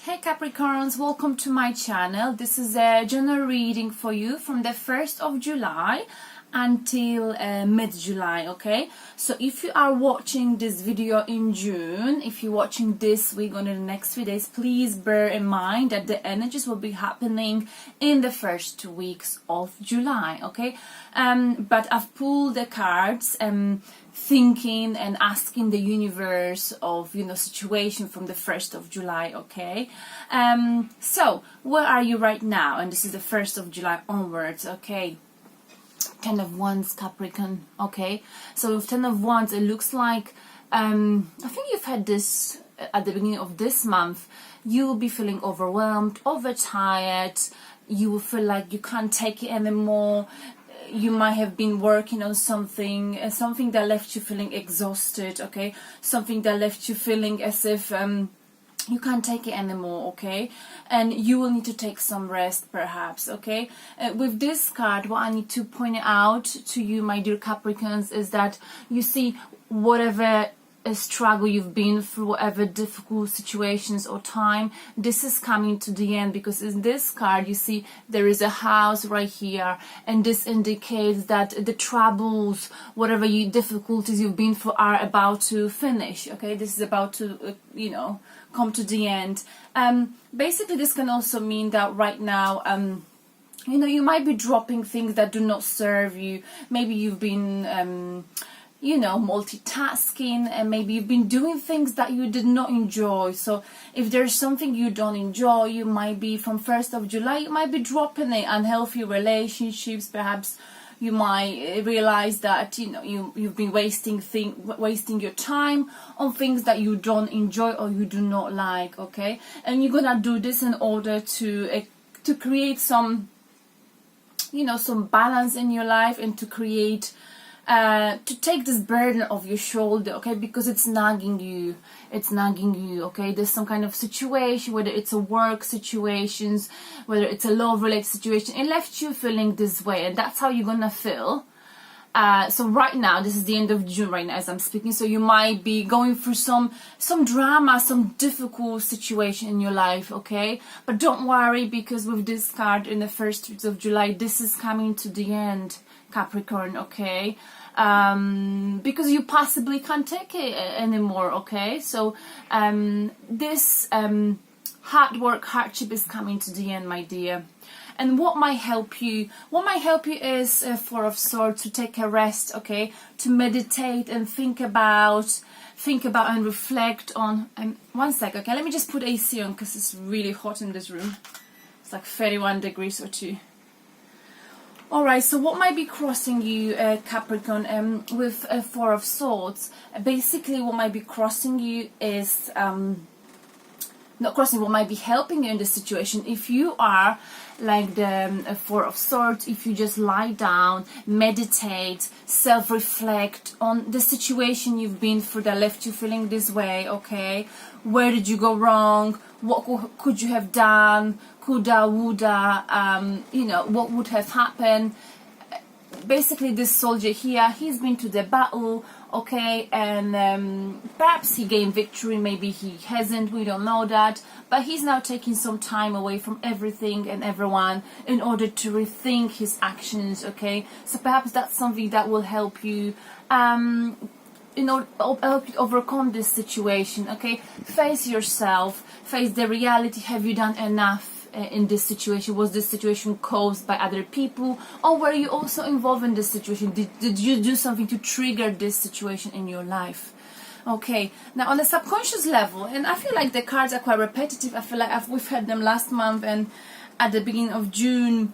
Hey Capricorns, welcome to my channel. This is a general reading for you from the 1st of July until mid-July, okay? So if you are watching this video in June, if you're watching this week or in the next few days, please bear in mind that the energies will be happening in the first 2 weeks of July, okay? But I've pulled the cards thinking and asking the universe of, situation from the 1st of July, okay? So where are you right now? And this is the 1st of July onwards, okay? 10 of Wands, Capricorn, okay? So with 10 of Wands, it looks like, I think you've had this at the beginning of this month. You will be feeling overwhelmed, overtired. You will feel like you can't take it anymore. You might have been working on something that left you feeling exhausted, okay? Something that left you feeling as if you can't take it anymore, okay? And you will need to take some rest, perhaps, okay? With this card, what I need to point out to you, my dear Capricorns, is that you see whatever struggle you've been through, whatever difficult situations or time, this is coming to the end, because in this card you see there is a house right here, and this indicates that the troubles, whatever difficulties you've been through, are about to finish, okay? This is about to come to the end. Basically this can also mean that right now you might be dropping things that do not serve you. Maybe you've been multitasking, and maybe you've been doing things that you did not enjoy. So if there's something you don't enjoy, you might be, from 1st of July, you might be dropping it. Unhealthy relationships, perhaps you might realize that you've been wasting your time on things that you don't enjoy or you do not like, okay? And you're gonna do this in order to create some some balance in your life, and to create to take this burden off your shoulder, okay? Because it's nagging you, okay? There's some kind of situation, whether it's a work situations, whether it's a love related situation, it left you feeling this way, and that's how you're gonna feel. So right now, this is the end of June right now as I'm speaking, so you might be going through some drama, some difficult situation in your life, okay? But don't worry, because with this card in the 1st weeks of July, this is coming to the end, Capricorn, okay? Because you possibly can't take it anymore, okay? So this hardship is coming to the end, my dear. And what might help you is Four of Swords, to take a rest, okay? To meditate and think about and reflect on. One sec, okay? Let me just put AC on, because it's really hot in this room. It's like 31 degrees or 2. Alright, so what might be crossing you, Capricorn, with Four of Swords? Basically, what might be crossing you is, what might be helping you in this situation. If you are like the Four of Swords, if you just lie down, meditate, self-reflect on the situation you've been through that left you feeling this way, okay? Where did you go wrong? What could you have done? Coulda, woulda, what would have happened? Basically, this soldier here, he's been to the battle, okay, and perhaps he gained victory, maybe he hasn't, we don't know that, but he's now taking some time away from everything and everyone in order to rethink his actions, okay? So perhaps that's something that will help you help you overcome this situation, okay? Face yourself, face the reality. Have you done enough in this situation? Was this situation caused by other people, or were you also involved in this situation? Did you do something to trigger this situation in your life? Okay, now on a subconscious level, and I feel like the cards are quite repetitive. I feel like we've had them last month and at the beginning of June.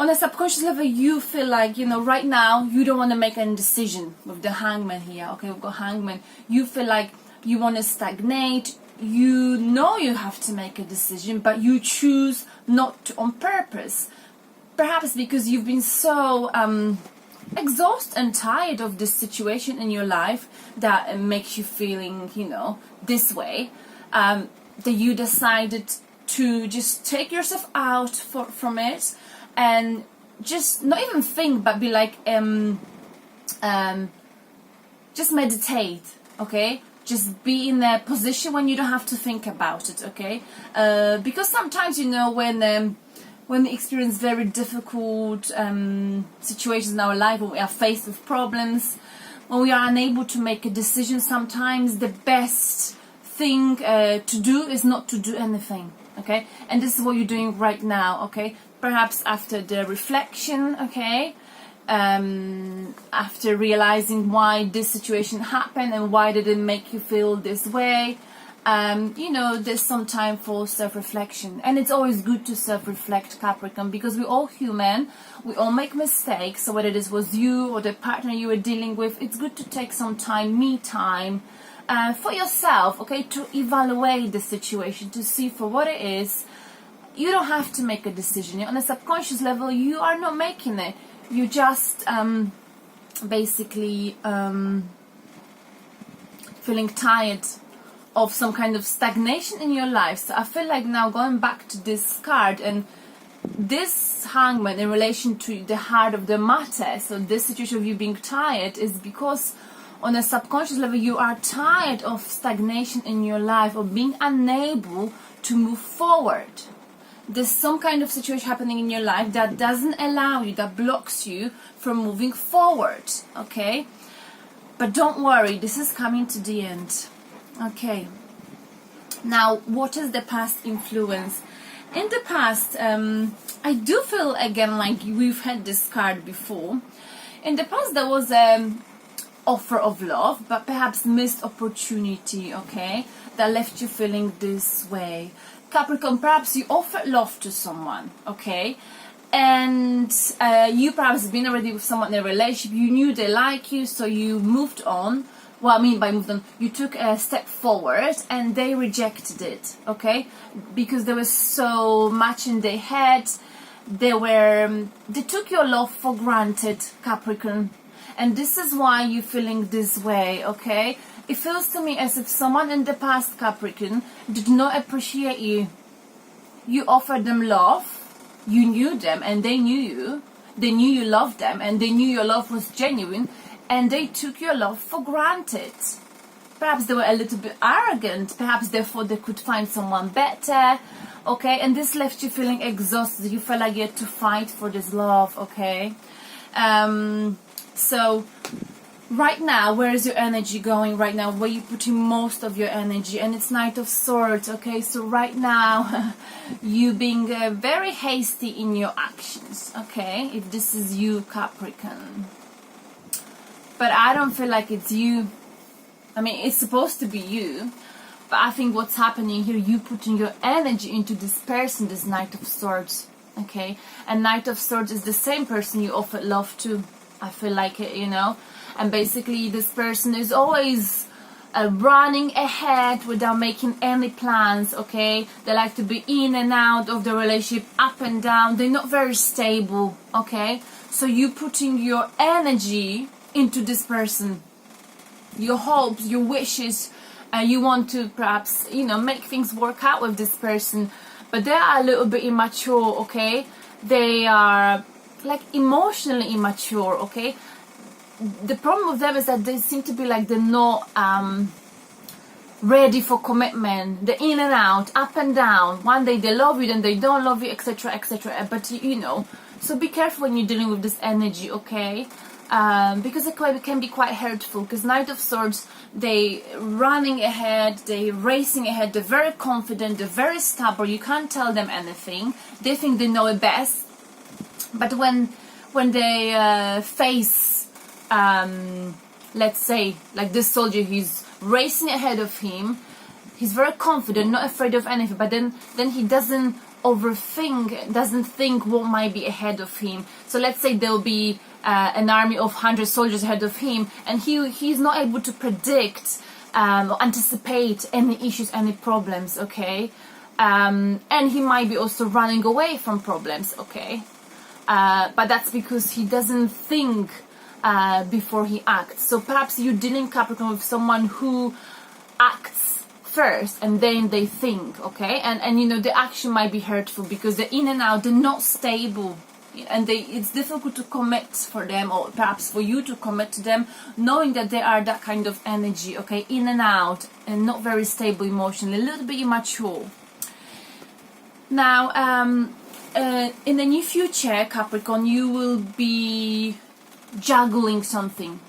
On a subconscious level, you feel like, right now you don't want to make any decision. With the Hangman here, okay, we've got Hangman. You feel like you want to stagnate. You know you have to make a decision, but you choose not to on purpose. Perhaps because you've been so exhausted and tired of this situation in your life that makes you feeling, this way, that you decided to just take yourself out from it, and just not even think, but be like, just meditate, okay? just be in a position when you don't have to think about it, okay? Because sometimes, you know, when we experience very difficult situations in our life, when we are faced with problems, when we are unable to make a decision, sometimes the best thing to do is not to do anything, okay? And this is what you're doing right now, okay? Perhaps after the reflection, okay? After realizing why this situation happened and why did it make you feel this way, you know, there's some time for self-reflection. And it's always good to self-reflect, Capricorn, because we're all human, we all make mistakes. So whether this was you or the partner you were dealing with, it's good to take some time, me time, for yourself, okay, to evaluate the situation, to see for what it is. You don't have to make a decision. On a subconscious level, you are not making it. You just basically feeling tired of some kind of stagnation in your life. So I feel like now going back to this card, and this Hangman in relation to the heart of the matter, so this situation of you being tired is because on a subconscious level you are tired of stagnation in your life, of being unable to move forward. There's some kind of situation happening in your life that doesn't allow you, that blocks you from moving forward, okay? But don't worry, this is coming to the end, okay? Now, what is the past influence? In the past, I do feel again like we've had this card before. In the past, there was offer of love, but perhaps missed opportunity, okay? That left you feeling this way. Capricorn, perhaps you offered love to someone, okay? And you perhaps been already with someone in a relationship, you knew they like you, so you moved on. Well, I mean by moved on, you took a step forward and they rejected it, okay? Because there was so much in their head, they took your love for granted, Capricorn. And this is why you're feeling this way, okay? It feels to me as if someone in the past, Capricorn, did not appreciate you. You offered them love, you knew them and they knew you. They knew you loved them and they knew your love was genuine, and they took your love for granted. Perhaps they were a little bit arrogant, perhaps they thought they could find someone better, okay? And this left you feeling exhausted. You felt like you had to fight for this love, okay? So right now, where is your energy going right now? Where you putting most of your energy? And it's Knight of Swords, okay? So right now, you being very hasty in your actions, okay? If this is you, Capricorn. But I don't feel like it's you. I mean, it's supposed to be you. But I think what's happening here, you putting your energy into this person, this Knight of Swords, okay? And Knight of Swords is the same person you offered love to. I feel like it, you know? And basically this person is always running ahead without making any plans, okay? They like to be in and out of the relationship, up and down. They're not very stable, okay? So you putting your energy into this person, your hopes, your wishes, you want to perhaps, you know, make things work out with this person, but they are a little bit immature, okay? They are like emotionally immature, okay? The problem with them is that they seem to be like they're not ready for commitment. They're in and out, up and down. One day they love you, then they don't love you, etc, etc. But you know, so be careful when you're dealing with this energy, okay? Because it can be quite hurtful. Because Knight of Swords, they running ahead, they racing ahead, they're very confident, they're very stubborn. You can't tell them anything. They think they know it best. But when they face, let's say, like this soldier, he's racing ahead of him, he's very confident, not afraid of anything, but then he doesn't overthink, doesn't think what might be ahead of him. So let's say there'll be an army of 100 soldiers ahead of him, and he's not able to predict or anticipate any issues, any problems, okay? And he might be also running away from problems, okay? But that's because he doesn't think before he acts. So perhaps you're dealing, Capricorn, with someone who acts first and then they think, okay? And you know, the action might be hurtful because they're in and out, they're not stable, and it's difficult to commit for them, or perhaps for you to commit to them, knowing that they are that kind of energy, okay, in and out, and not very stable emotionally, a little bit immature. Now, in the near future, Capricorn, you will be juggling something.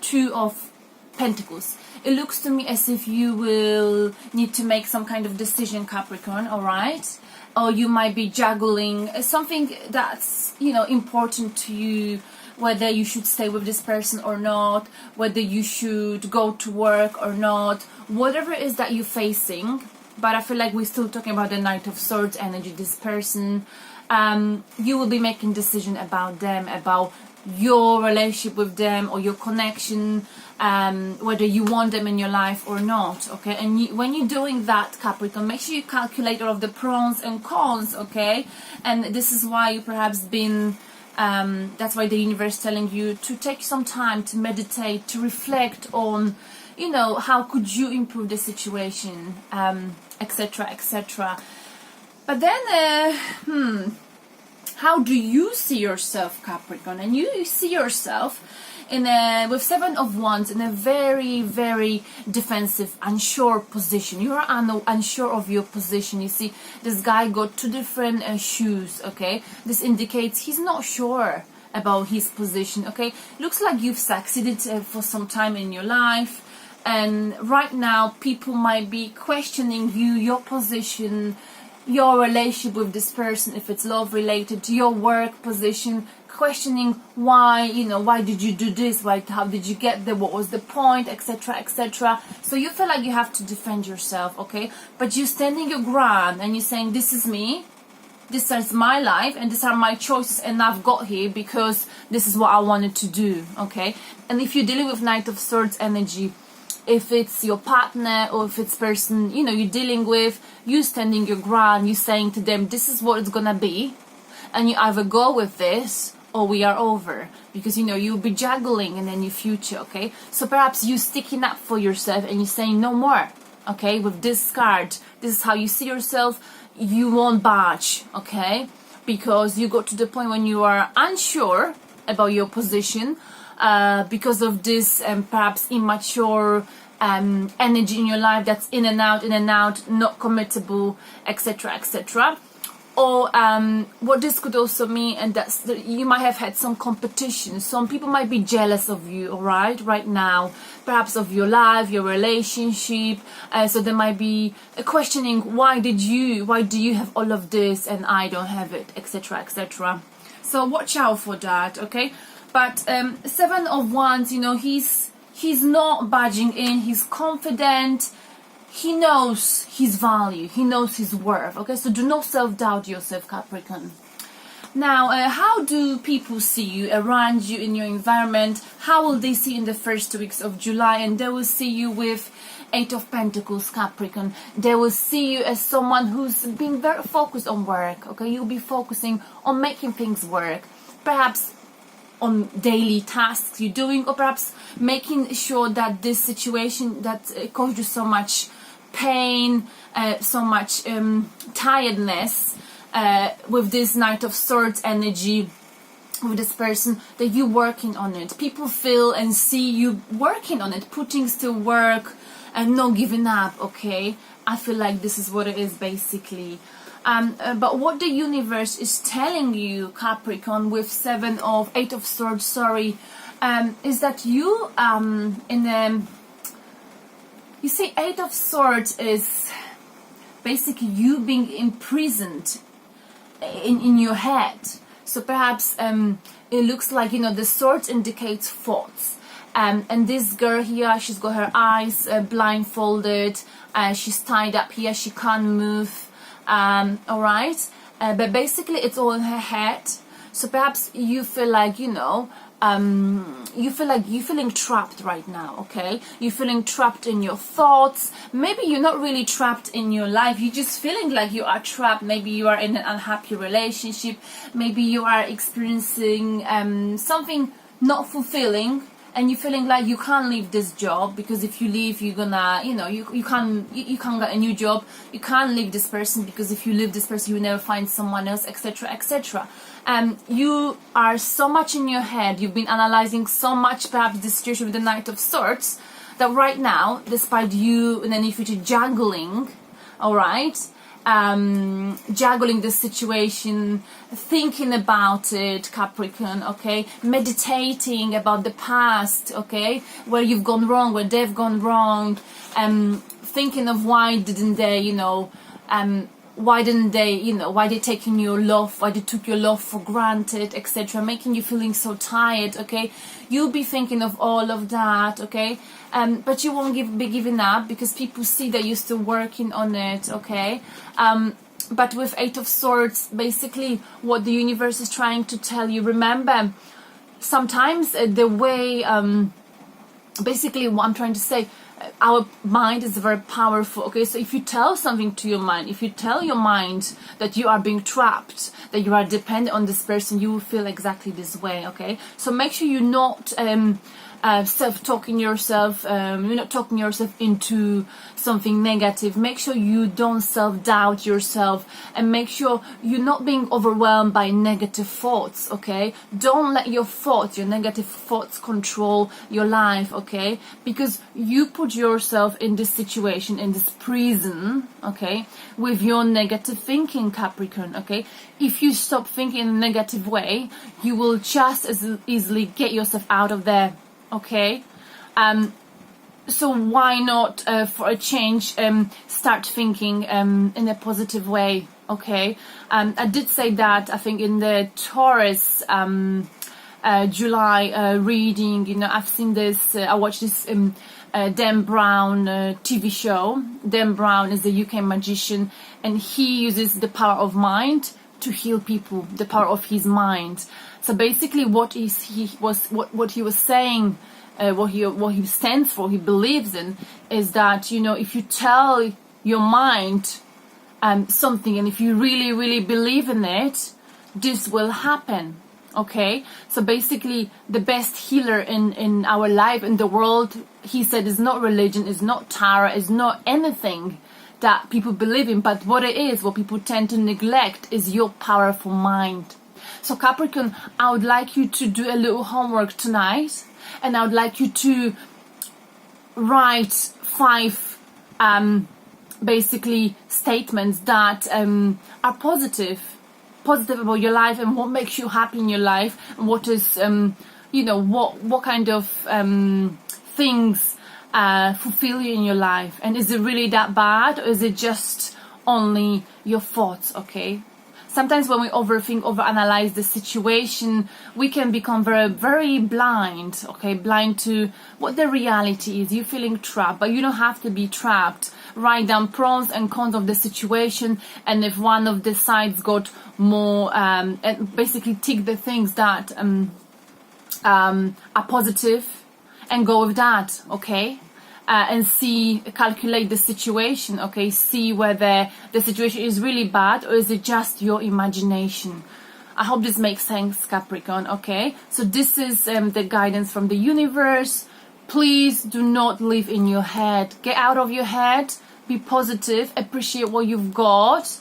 Two of Pentacles. It looks to me as if you will need to make some kind of decision, Capricorn, all right? Or you might be juggling something that's, you know, important to you, whether you should stay with this person or not, whether you should go to work or not, whatever it is that you're facing. But I feel like we're still talking about the Knight of Swords energy, this person. You will be making decision about them, about your relationship with them or your connection, whether you want them in your life or not, okay? And when you're doing that, Capricorn, make sure you calculate all of the pros and cons, okay? And this is why you perhaps been, that's why the universe is telling you to take some time to meditate, to reflect on, you know, how could you improve the situation, etc., etc. But then, how do you see yourself, Capricorn? And you see yourself with Seven of Wands in a very, very defensive, unsure position. You are unsure of your position. You see, this guy got two different shoes, okay? This indicates he's not sure about his position, okay? Looks like you've succeeded for some time in your life. And right now, people might be questioning you, your position, your relationship with this person, if it's love related, your work position, questioning why, you know, why did you do this, how did you get there, what was the point, etc., etc. So you feel like you have to defend yourself, okay? But you're standing your ground and you're saying, this is me, this is my life, and these are my choices, and I've got here because this is what I wanted to do, okay? And if you're dealing with Knight of Swords energy, if it's your partner or if it's person, you know, you're dealing with, you standing your ground, you saying to them, this is what it's gonna be, and you either go with this or we are over, because, you know, you'll be juggling in the near future, okay? So perhaps you sticking up for yourself and you're saying no more, okay? With this card, this is how you see yourself, you won't budge, okay? Because you got to the point when you are unsure about your position, because of this perhaps immature energy in your life that's in and out, not committable, etc., etc. Or what this could also mean, and that's you might have had some competition. Some people might be jealous of you, all right now, perhaps of your life, your relationship. So there might be a questioning, why do you have all of this and I don't have it, etc., etc. So watch out for that, okay? But Seven of Wands, you know, he's not budging in. He's confident. He knows his value. He knows his worth. Okay, so do not self-doubt yourself, Capricorn. Now, how do people see you around you in your environment? How will they see you in the first 2 weeks of July? And they will see you with Eight of Pentacles, Capricorn. They will see you as someone who's being very focused on work. Okay, you'll be focusing on making things work. Perhaps on daily tasks you're doing, or perhaps making sure that this situation that caused you so much pain, so much tiredness, with this Knight of Swords energy, with this person, that you're working on it. People feel and see you working on it, putting still work and not giving up, okay? I feel like this is what it is basically. But what the universe is telling you, Capricorn, with Eight of Swords, is that you you see, Eight of Swords is basically you being imprisoned in your head. So perhaps it looks like, you know, the sword indicates thoughts. And this girl here, she's got her eyes blindfolded, she's tied up here, she can't move. All right, but basically it's all in her head. So perhaps you feel like, you know, you feel like you're feeling trapped right now, okay? You're feeling trapped in your thoughts. Maybe you're not really trapped in your life. You're just feeling like you are trapped. Maybe you are in an unhappy relationship. Maybe you are experiencing something not fulfilling and you're feeling like you can't leave this job, because if you leave, you're gonna, you can't get a new job. You can't leave this person, because if you leave this person, you will never find someone else, etc., etc. You are so much in your head. You've been analyzing so much, perhaps, the situation with the Knight of Swords, that right now, despite you in the near future juggling, all right, juggling the situation, thinking about it, Capricorn, okay, meditating about the past, okay, where you've gone wrong, where they've gone wrong, thinking of why didn't they, why they taking your love, why they took your love for granted, etc., making you feeling so tired, okay. You'll be thinking of all of that, okay, but you won't be giving up, because people see that you're still working on it, okay. But with Eight of Swords, basically what the universe is trying to tell you, remember, sometimes the way, basically what I'm trying to say, our mind is very powerful, okay. So if you tell something to your mind, if you tell your mind that you are being trapped, that you are dependent on this person, you will feel exactly this way, okay. So make sure you're not self-talking yourself, you're not talking yourself into something negative. Make sure you don't self-doubt yourself, and make sure you're not being overwhelmed by negative thoughts, okay. Don't let your thoughts, your negative thoughts, control your life, okay, because you put yourself in this situation, in this prison, okay, with your negative thinking, Capricorn, okay. If you stop thinking in a negative way, you will just as easily get yourself out of there, okay. So why not, for a change, start thinking in a positive way, okay. I did say that, I think, in the Taurus July reading, I've seen this, I watched this Dan Brown TV show. Dan Brown is a UK magician, and he uses the power of mind to heal people, the power of his mind. So basically what he was saying, what he stands for, he believes in, is that, if you tell your mind something, and if you really, really believe in it, this will happen, okay. So basically the best healer in our life, in the world, he said, is not religion, is not tarot, is not anything that people believe in, but what it is, what people tend to neglect, is your powerful mind. So Capricorn, I would like you to do a little homework tonight, and I would like you to write 5 basically statements that are positive about your life, and what makes you happy in your life, and what is what kind of things fulfill you in your life, and is it really that bad, or is it just only your thoughts, okay. Sometimes when we overthink, overanalyze the situation, we can become very, very blind, okay? Blind to what the reality is. You're feeling trapped, but you don't have to be trapped. Write down pros and cons of the situation, and if one of the sides got more, and basically tick the things that are positive, and go with that, okay? And calculate the situation, okay? See whether the situation is really bad, or is it just your imagination. I hope this makes sense, Capricorn, okay? So this is the guidance from the universe. Please do not live in your head. Get out of your head, be positive, appreciate what you've got,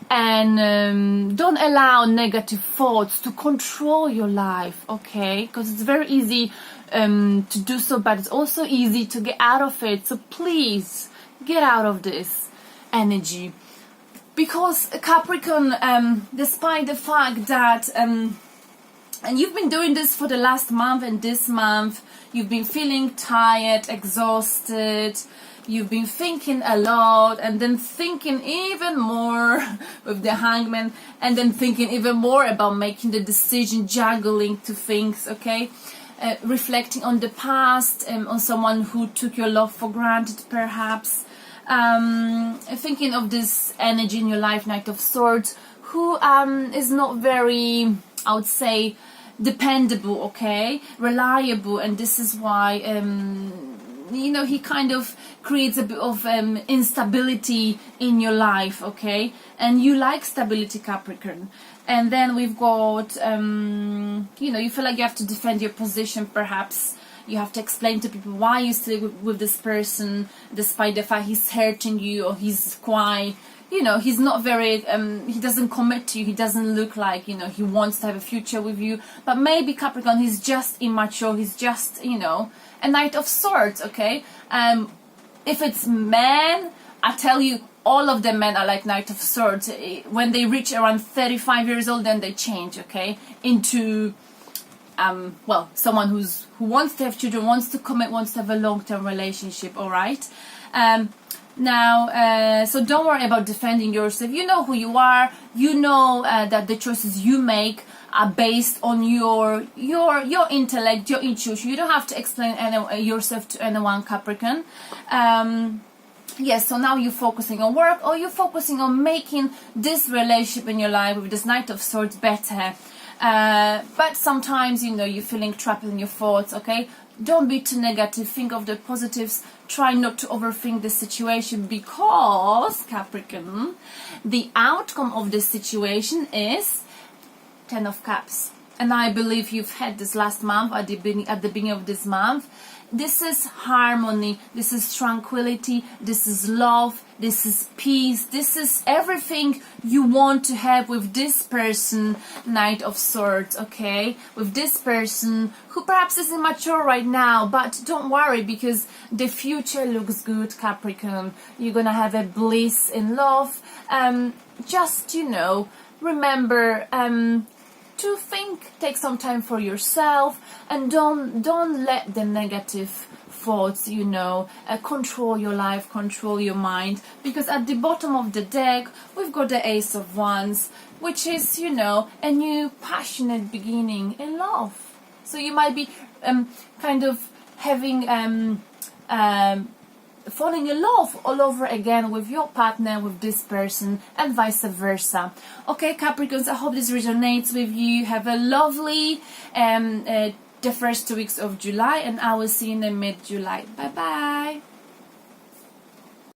and don't allow negative thoughts to control your life, okay? Because it's very easy to do so, but it's also easy to get out of it. So please get out of this energy, because Capricorn, despite the fact that and you've been doing this for the last month, and this month you've been feeling tired, exhausted, you've been thinking a lot, and then thinking even more with the Hangman, and then thinking even more about making the decision, juggling to things, okay? Reflecting on the past, on someone who took your love for granted, perhaps. Thinking of this energy in your life, Knight of Swords, who is not very, I would say, dependable, okay, reliable, and this is why he kind of creates a bit of instability in your life, okay, and you like stability, Capricorn. And then we've got you feel like you have to defend your position, perhaps You have to explain to people why you stay with this person, despite the fact he's hurting you, or he's quite, you know, he's not very, he doesn't commit to you, he doesn't look like, you know, he wants to have a future with you. But maybe Capricorn, he's just immature, he's just, you know, a Knight of Swords, okay? If it's men, I tell you, all of the men are like Knight of Swords. When they reach around 35 years old, then they change, okay, into well, someone who wants to have children, wants to commit, wants to have a long-term relationship. All right. Now, so don't worry about defending yourself. You know who you are. You know that the choices you make are based on your intellect, your intuition. You don't have to explain yourself to anyone, Capricorn. Yes, so now you're focusing on work, or you're focusing on making this relationship in your life with this Knight of Swords better. But sometimes, you know, you're feeling trapped in your thoughts, okay? Don't be too negative. Think of the positives. Try not to overthink the situation, because, Capricorn, the outcome of this situation is Ten of Cups. And I believe you've had this last month, at the beginning of this month. This is harmony, this is tranquility, this is love, this is peace, this is everything you want to have with this person, Knight of Swords, okay? With this person who perhaps is immature right now, but don't worry, because the future looks good, Capricorn. You're gonna have a bliss in love. Just, you know, remember to think, take some time for yourself, and don't let the negative thoughts, you know, control your life, control your mind, because at the bottom of the deck we've got the Ace of Wands, which is, you know, a new passionate beginning in love. So you might be kind of having falling in love all over again with your partner, with this person, and vice versa. Okay, Capricorns, I hope this resonates with you. Have a lovely the first 2 weeks of July, and I will see you in the mid-July. Bye bye.